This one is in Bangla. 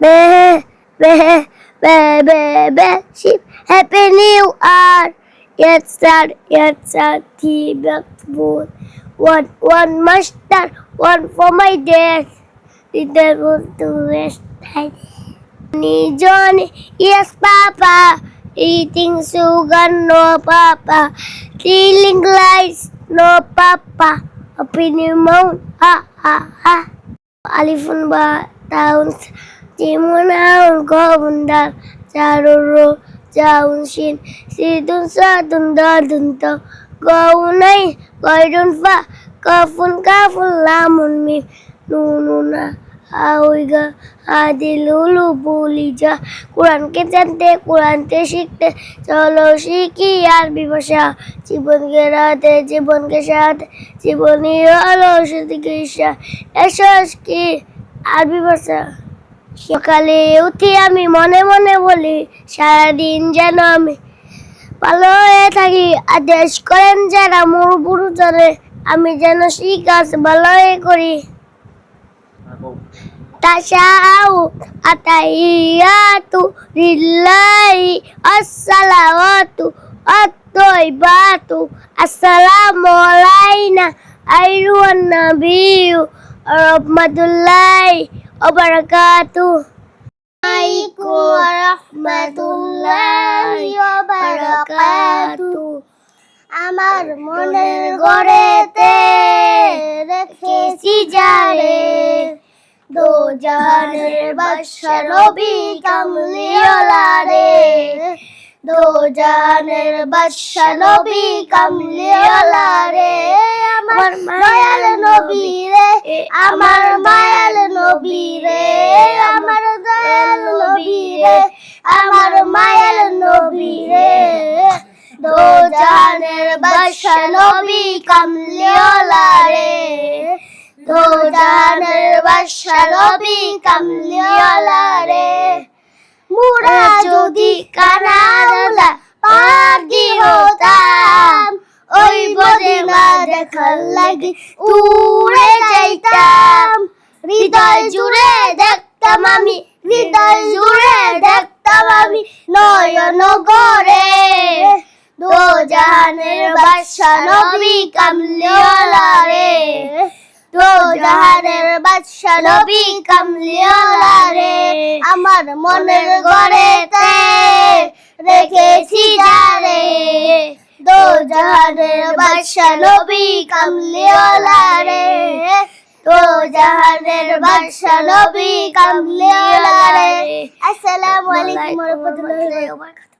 Meh, meh, meh, meh, meh, sheep. Happy New Year. Yes, sir, tea, milk, spoon. One mustard, one for my dad. Little want to rest. Johnny, yes, Papa. Eating sugar, no, Papa. Stealing lights, no, Papa. Happy New Moon, ha, ha, ha. Alifun ba towns, Jimunaun Govundar, Charuro, Jaunshin, Sidun Sadun Dadunta, Gaunai, Gaidun Fa, Kafun Lamun Mi, Nununa, Awiga, Adilulu Bulija, কোরআনকে জানতে কোরআনকে শিখতে চলো শিখি আরবি ভাষা জীবনকে রাতে জীবনকে সাথে জীবনী হলো চিকিৎসা এসো কি আরবি ভাষা সকালে উঠি আমি মনে মনে বলি সারাদিন যেন আমি ভালো হয়ে থাকি আদেশ করেন যারা মোর গুরুজনে আমি যেন শিকাস ভালো করি Tasya'u atahiyatu lillahi assalawatu at-thayyibatu assalamu alayna ayyuhan nabiyyu rahmatullahi wa barakatuh. Assalamualaikum warahmatullahi wabarakatuh. আমার মনের ঘরেতে রেখেছি যারে দো জাহানের বাদশা নবী কামলিওয়ালা রে দো জাহানের বাদশা নবী কামলিওয়ালা রে আমার মায়াল নবী রে আমার মায়াল নবী রে আমার দয়াল নবী রে আমার মায়াল নবী রে দো জাহানের বাদশা নবী কামলিওয়ালা রে দো জাহানের বাদশা নবী কামলিওয়ালা রে মুরা যদি কানারুলা পাগি হতাম ওই বদিনা দেখার লাগি উড়ে যাইতাম হৃদয় জুড়ে দেখতাম আমি হৃদয় জুড়ে দেখতাম আমি নয়ন গরে দো জাহানের বাদশা নবী কামলিওয়ালা রে দো জাহানের বাদশা নবী কামলিওয়ালা রে আমার মনের ঘরেতে রেখেছি যারে দো জাহানের বাদশা নবী কামলিওয়ালা রে দো জাহানের বাদশা নবী কামলিওয়ালা রে। আসসালামু আলাইকুম ওয়া রাহমাতুল্লাহি ওয়া বারাকাতুহু।